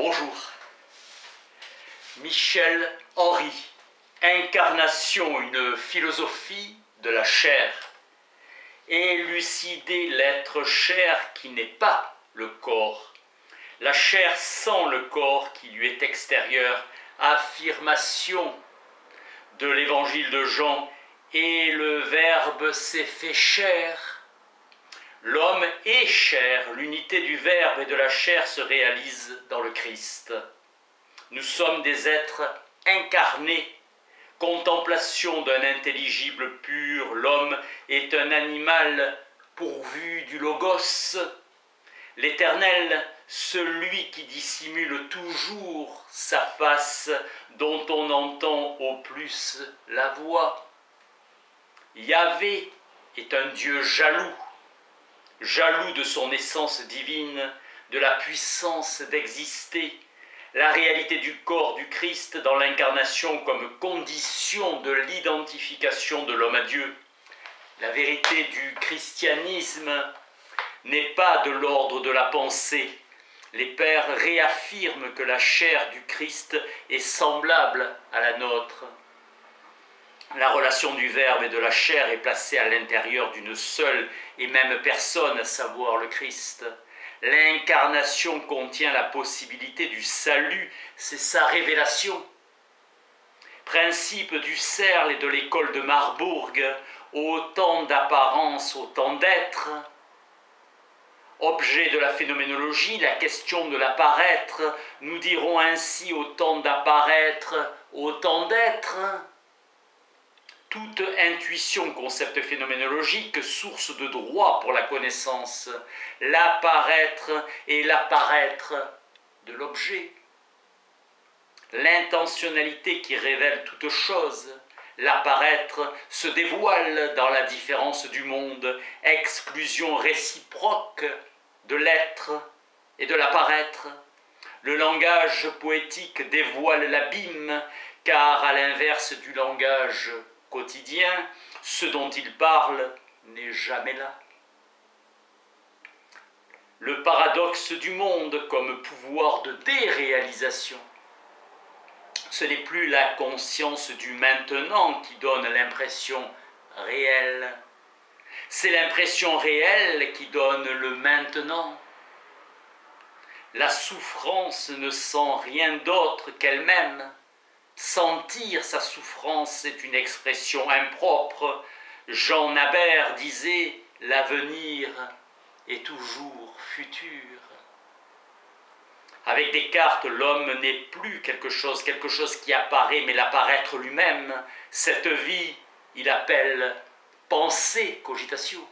Bonjour. Michel Henry, Incarnation, une philosophie de la chair. Élucider l'être chair qui n'est pas le corps. La chair sans le corps qui lui est extérieur. Affirmation de l'évangile de Jean. Et le Verbe s'est fait chair. L'homme est chair, l'unité du Verbe et de la chair se réalise dans le Christ. Nous sommes des êtres incarnés, contemplation d'un intelligible pur. L'homme est un animal pourvu du Logos. L'Éternel, celui qui dissimule toujours sa face, dont on entend au plus la voix. Yahvé est un Dieu jaloux, jaloux de son essence divine, de la puissance d'exister, la réalité du corps du Christ dans l'incarnation comme condition de l'identification de l'homme à Dieu. La vérité du christianisme n'est pas de l'ordre de la pensée. Les pères réaffirment que la chair du Christ est semblable à la nôtre. La relation du Verbe et de la chair est placée à l'intérieur d'une seule et même personne, à savoir le Christ. L'incarnation contient la possibilité du salut, c'est sa révélation. Principe du Husserl et de l'école de Marbourg, autant d'apparence, autant d'être. Objet de la phénoménologie, la question de l'apparaître, nous dirons ainsi autant d'apparaître, autant d'être. Toute intuition, concept phénoménologique, source de droit pour la connaissance, l'apparaître et l'apparaître de l'objet. L'intentionnalité qui révèle toute chose, l'apparaître se dévoile dans la différence du monde, exclusion réciproque de l'être et de l'apparaître. Le langage poétique dévoile l'abîme, car à l'inverse du langage quotidien, ce dont il parle n'est jamais là. Le paradoxe du monde comme pouvoir de déréalisation. Ce n'est plus la conscience du maintenant qui donne l'impression réelle. C'est l'impression réelle qui donne le maintenant. La souffrance ne sent rien d'autre qu'elle-même. Sentir sa souffrance est une expression impropre. Jean Nabert disait « l'avenir est toujours futur ». Avec Descartes, l'homme n'est plus quelque chose qui apparaît, mais l'apparaître lui-même. Cette vie, il appelle pensée, cogitatio.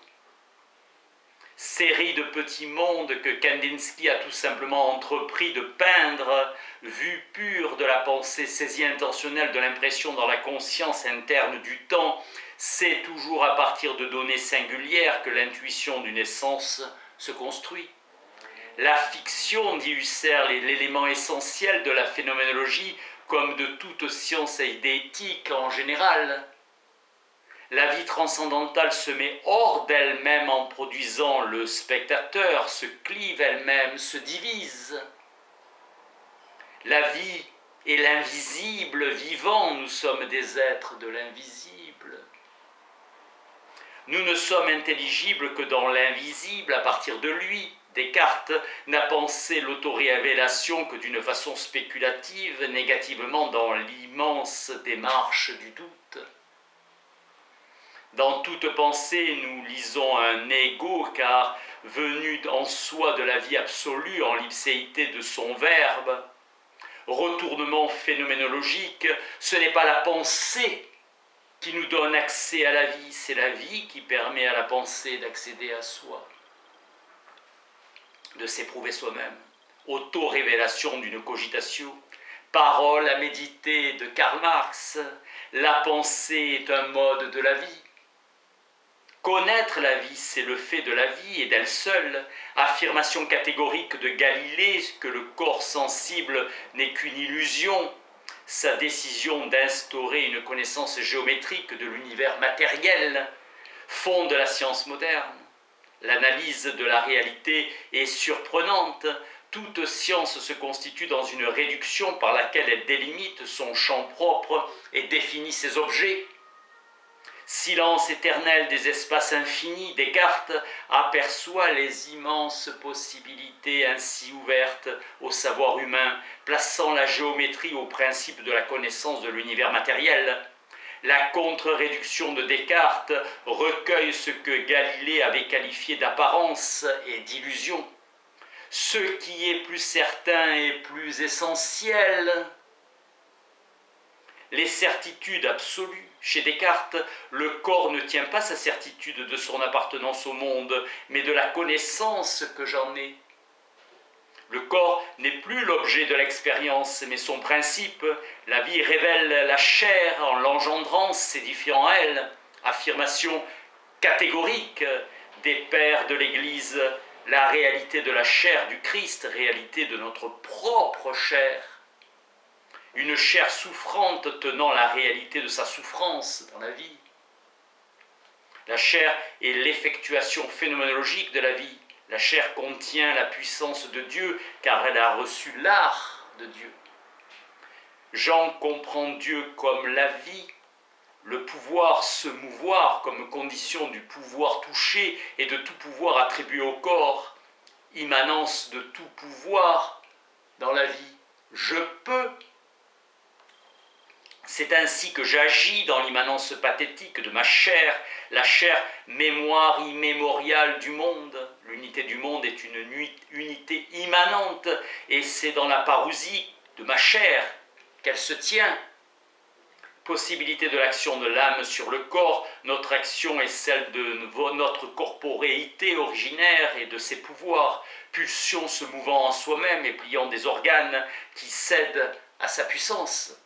Série de petits mondes que Kandinsky a tout simplement entrepris de peindre, vue pure de la pensée, saisie intentionnelle de l'impression dans la conscience interne du temps, c'est toujours à partir de données singulières que l'intuition d'une essence se construit. La fiction, dit Husserl, est l'élément essentiel de la phénoménologie, comme de toute science idéétique en général. La vie transcendantale se met hors d'elle-même en produisant le spectateur, se clive elle-même, se divise. La vie est l'invisible vivant, nous sommes des êtres de l'invisible. Nous ne sommes intelligibles que dans l'invisible, à partir de lui. Descartes n'a pensé l'autorévélation que d'une façon spéculative, négativement dans l'immense démarche du doute. Dans toute pensée, nous lisons un ego, car venu en soi de la vie absolue, en l'ipséité de son verbe, retournement phénoménologique, ce n'est pas la pensée qui nous donne accès à la vie, c'est la vie qui permet à la pensée d'accéder à soi, de s'éprouver soi-même. Auto-révélation d'une cogitatio, parole à méditer de Karl Marx, la pensée est un mode de la vie. Connaître la vie, c'est le fait de la vie et d'elle seule. Affirmation catégorique de Galilée que le corps sensible n'est qu'une illusion. Sa décision d'instaurer une connaissance géométrique de l'univers matériel fonde la science moderne. L'analyse de la réalité est surprenante. Toute science se constitue dans une réduction par laquelle elle délimite son champ propre et définit ses objets. Silence éternel des espaces infinis, Descartes aperçoit les immenses possibilités ainsi ouvertes au savoir humain, plaçant la géométrie au principe de la connaissance de l'univers matériel. La contre-réduction de Descartes recueille ce que Galilée avait qualifié d'apparence et d'illusion. Ce qui est plus certain et plus essentiel. Les certitudes absolues. Chez Descartes, le corps ne tient pas sa certitude de son appartenance au monde, mais de la connaissance que j'en ai. Le corps n'est plus l'objet de l'expérience, mais son principe. La vie révèle la chair en l'engendrant, s'édifiant en elle. Affirmation catégorique des pères de l'Église, la réalité de la chair du Christ, réalité de notre propre chair. Une chair souffrante tenant la réalité de sa souffrance dans la vie. La chair est l'effectuation phénoménologique de la vie. La chair contient la puissance de Dieu, car elle a reçu l'art de Dieu. Jean comprend Dieu comme la vie, le pouvoir se mouvoir comme condition du pouvoir touché et de tout pouvoir attribué au corps, immanence de tout pouvoir dans la vie. Je peux. C'est ainsi que j'agis dans l'immanence pathétique de ma chair, la chair mémoire immémoriale du monde. L'unité du monde est une unité immanente et c'est dans la parousie de ma chair qu'elle se tient. Possibilité de l'action de l'âme sur le corps, notre action est celle de notre corporéité originaire et de ses pouvoirs, pulsion se mouvant en soi-même et pliant des organes qui cèdent à sa puissance.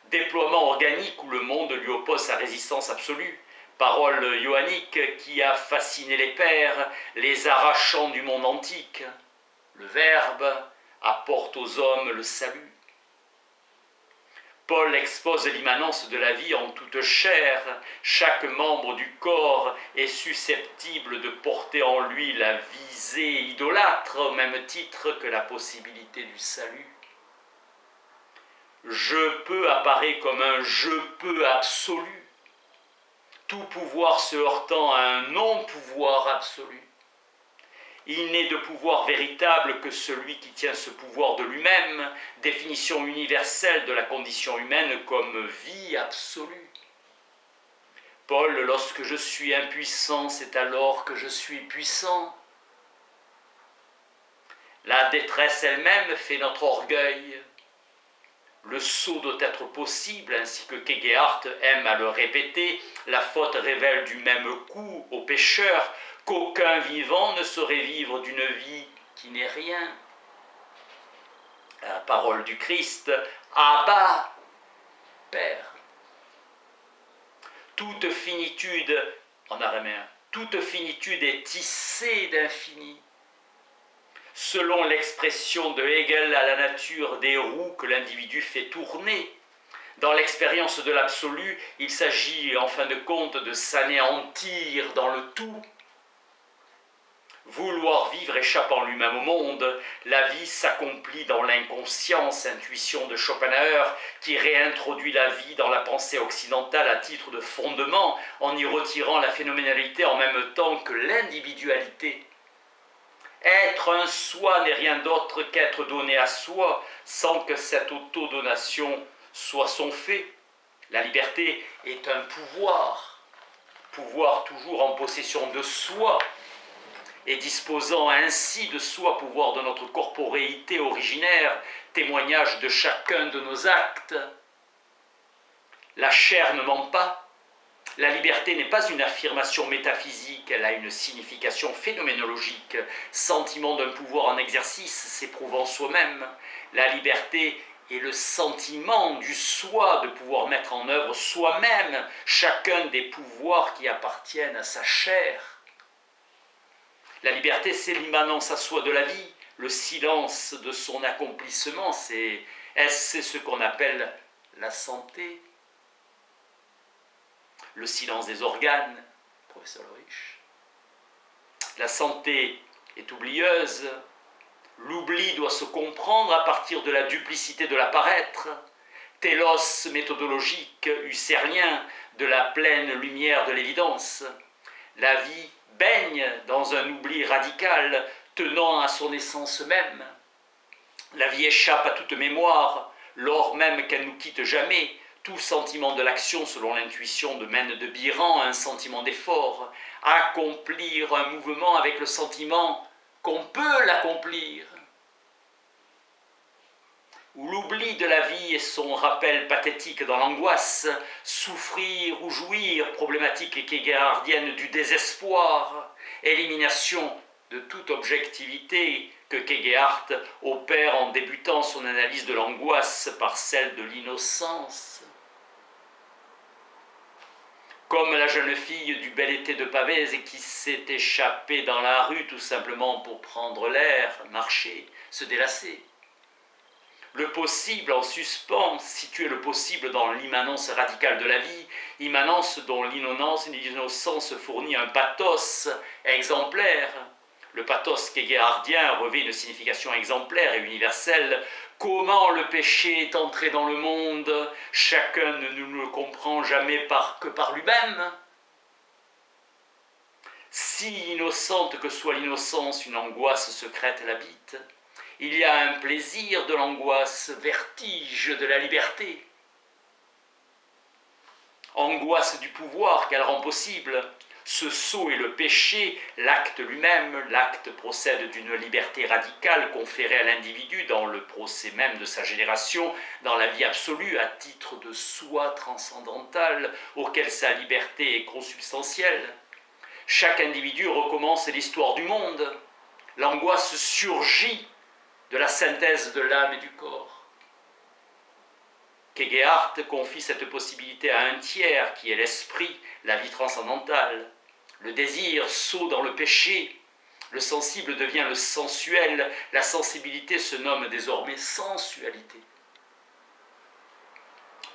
Déploiement organique où le monde lui oppose sa résistance absolue, parole ioannique qui a fasciné les pères, les arrachant du monde antique. Le Verbe apporte aux hommes le salut. Paul expose l'immanence de la vie en toute chair. Chaque membre du corps est susceptible de porter en lui la visée idolâtre au même titre que la possibilité du salut. Je peux apparaît comme un je peux absolu, tout pouvoir se heurtant à un non-pouvoir absolu. Il n'est de pouvoir véritable que celui qui tient ce pouvoir de lui-même, définition universelle de la condition humaine comme vie absolue. Paul, lorsque je suis impuissant, c'est alors que je suis puissant. La détresse elle-même fait notre orgueil. Le saut doit être possible, ainsi que Kierkegaard aime à le répéter, la faute révèle du même coup au pécheur qu'aucun vivant ne saurait vivre d'une vie qui n'est rien. La parole du Christ, Abba, Père. Toute finitude, en araméen, toute finitude est tissée d'infini. Selon l'expression de Hegel à la nature des roues que l'individu fait tourner. Dans l'expérience de l'absolu, il s'agit en fin de compte de s'anéantir dans le tout. Vouloir vivre échappant lui-même au monde, la vie s'accomplit dans l'inconscience, intuition de Schopenhauer, qui réintroduit la vie dans la pensée occidentale à titre de fondement, en y retirant la phénoménalité en même temps que l'individualité. Être un soi n'est rien d'autre qu'être donné à soi, sans que cette autodonation soit son fait. La liberté est un pouvoir toujours en possession de soi, et disposant ainsi de soi, pouvoir de notre corporéité originaire, témoignage de chacun de nos actes. La chair ne ment pas. La liberté n'est pas une affirmation métaphysique, elle a une signification phénoménologique, sentiment d'un pouvoir en exercice, s'éprouvant soi-même. La liberté est le sentiment du soi, de pouvoir mettre en œuvre soi-même chacun des pouvoirs qui appartiennent à sa chair. La liberté, c'est l'immanence à soi de la vie, le silence de son accomplissement, c'est ce qu'on appelle la santé. Le silence des organes, professeur Lorich. La santé est oublieuse, L'oubli doit se comprendre à partir de la duplicité de l'apparaître, télos méthodologique husserlien de la pleine lumière de l'évidence. La vie baigne dans un oubli radical tenant à son essence même. La vie échappe à toute mémoire, lors même qu'elle nous quitte jamais. Tout sentiment de l'action, selon l'intuition de Maine de Biran, un sentiment d'effort. Accomplir un mouvement avec le sentiment qu'on peut l'accomplir. Où l'oubli de la vie et son rappel pathétique dans l'angoisse, souffrir ou jouir, problématique kierkegaardienne du désespoir, élimination de toute objectivité que Kierkegaard opère en débutant son analyse de l'angoisse par celle de l'innocence. Comme la jeune fille du bel été de Pavèse qui s'est échappée dans la rue tout simplement pour prendre l'air, marcher, se délasser. Le possible en suspens, situer le possible dans l'immanence radicale de la vie, immanence dont l'innocence fournit un pathos exemplaire. Le pathos kierkegaardien revêt une signification exemplaire et universelle. Comment le péché est entré dans le monde, chacun ne nous le comprend jamais que par lui-même. Si innocente que soit l'innocence, une angoisse secrète l'habite. Il y a un plaisir de l'angoisse, vertige de la liberté. Angoisse du pouvoir qu'elle rend possible. Ce sceau est le péché, l'acte lui-même, l'acte procède d'une liberté radicale conférée à l'individu dans le procès même de sa génération, dans la vie absolue, à titre de soi transcendantal, auquel sa liberté est consubstantielle. Chaque individu recommence l'histoire du monde. L'angoisse surgit de la synthèse de l'âme et du corps. Kierkegaard confie cette possibilité à un tiers qui est l'esprit, la vie transcendantale. Le désir saut dans le péché, le sensible devient le sensuel, la sensibilité se nomme désormais sensualité.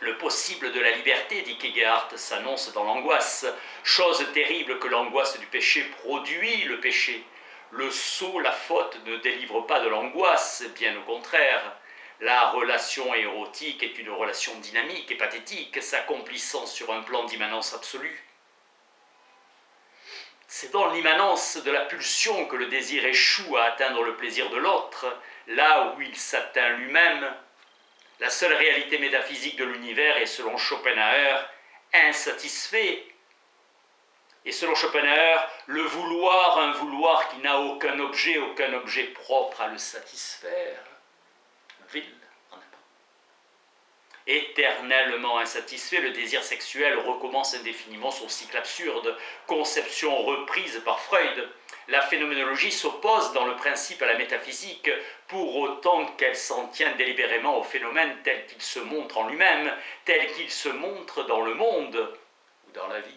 Le possible de la liberté, dit Kierkegaard, s'annonce dans l'angoisse, chose terrible que l'angoisse du péché produit le péché. Le sceau, la faute, ne délivre pas de l'angoisse, bien au contraire. La relation érotique est une relation dynamique et pathétique, s'accomplissant sur un plan d'immanence absolue. C'est dans l'immanence de la pulsion que le désir échoue à atteindre le plaisir de l'autre, là où il s'atteint lui-même. La seule réalité métaphysique de l'univers est, selon Schopenhauer, insatisfait. Et selon Schopenhauer, le vouloir, un vouloir qui n'a aucun objet propre à le satisfaire. Vide, en avant. Éternellement insatisfait, le désir sexuel recommence indéfiniment son cycle absurde, conception reprise par Freud. La phénoménologie s'oppose dans le principe à la métaphysique, pour autant qu'elle s'en tient délibérément au phénomène tel qu'il se montre en lui-même, tel qu'il se montre dans le monde ou dans la vie.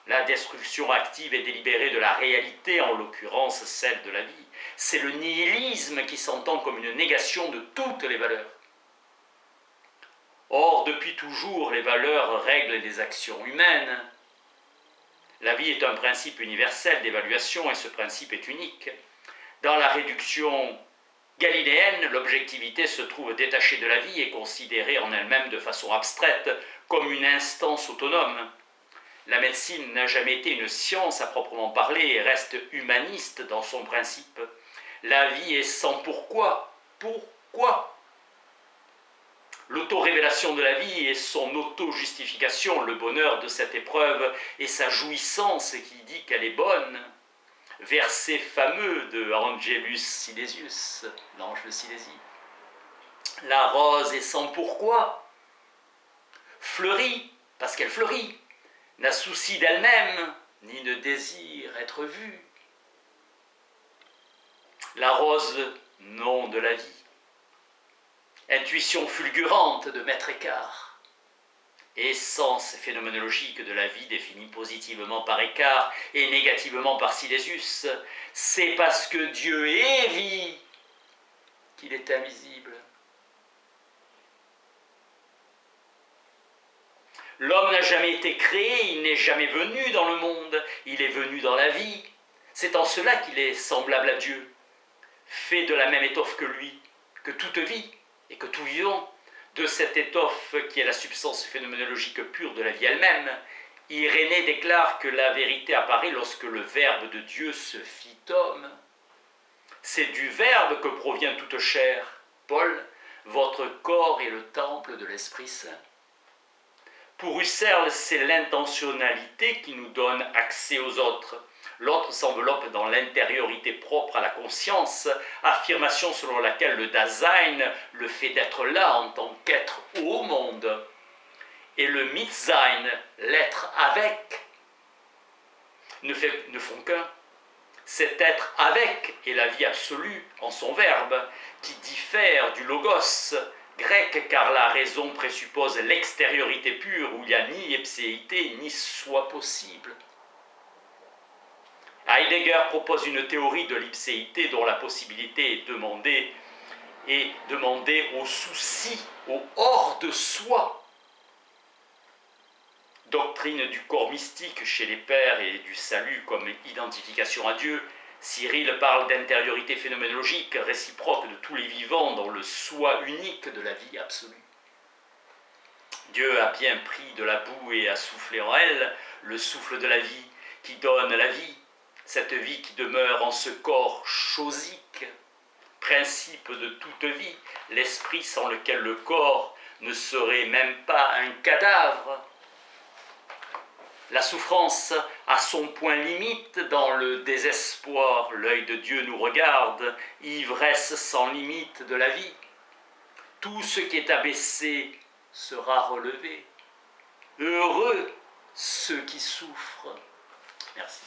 La destruction active et délibérée de la réalité, en l'occurrence celle de la vie, c'est le nihilisme qui s'entend comme une négation de toutes les valeurs. Or, depuis toujours, les valeurs règlent les actions humaines. La vie est un principe universel d'évaluation et ce principe est unique. Dans la réduction galiléenne, l'objectivité se trouve détachée de la vie et considérée en elle-même de façon abstraite comme une instance autonome. La médecine n'a jamais été une science à proprement parler et reste humaniste dans son principe. La vie est sans pourquoi. Pourquoi ? L'auto-révélation de la vie et son auto-justification, le bonheur de cette épreuve et sa jouissance qui dit qu'elle est bonne. Verset fameux de Angelus Silesius, l'ange de Silésie. La rose est sans pourquoi. Fleurit parce qu'elle fleurit. N'a souci d'elle-même, ni ne désire être vue. La rose, nom de la vie. Intuition fulgurante de Maître Eckhart. Essence phénoménologique de la vie définie positivement par Eckhart et négativement par Silesius. C'est parce que Dieu est vie qu'il est invisible. L'homme n'a jamais été créé, il n'est jamais venu dans le monde, il est venu dans la vie. C'est en cela qu'il est semblable à Dieu. fait de la même étoffe que lui, que toute vie et que tout vivant, de cette étoffe qui est la substance phénoménologique pure de la vie elle-même, Irénée déclare que la vérité apparaît lorsque le Verbe de Dieu se fit homme. C'est du Verbe que provient toute chair. Paul, votre corps est le temple de l'Esprit Saint. Pour Husserl, c'est l'intentionnalité qui nous donne accès aux autres. L'autre s'enveloppe dans l'intériorité propre à la conscience, affirmation selon laquelle le Dasein, le fait d'être là en tant qu'être au monde, et le Mitsein, l'être avec, ne font qu'un. Cet être avec est la vie absolue en son verbe, qui diffère du logos grec, car la raison présuppose l'extériorité pure où il n'y a ni ipséité ni soi possible. Heidegger propose une théorie de l'ipséité dont la possibilité est demandée au souci, au hors de soi. Doctrine du corps mystique chez les pères et du salut comme identification à Dieu, Cyril parle d'intériorité phénoménologique réciproque de tous les vivants dans le soi unique de la vie absolue. Dieu a bien pris de la boue et a soufflé en elle le souffle de la vie qui donne la vie, cette vie qui demeure en ce corps chosique, principe de toute vie, l'esprit sans lequel le corps ne serait même pas un cadavre. La souffrance a son point limite dans le désespoir. L'œil de Dieu nous regarde, ivresse sans limite de la vie. Tout ce qui est abaissé sera relevé. Heureux ceux qui souffrent. Merci.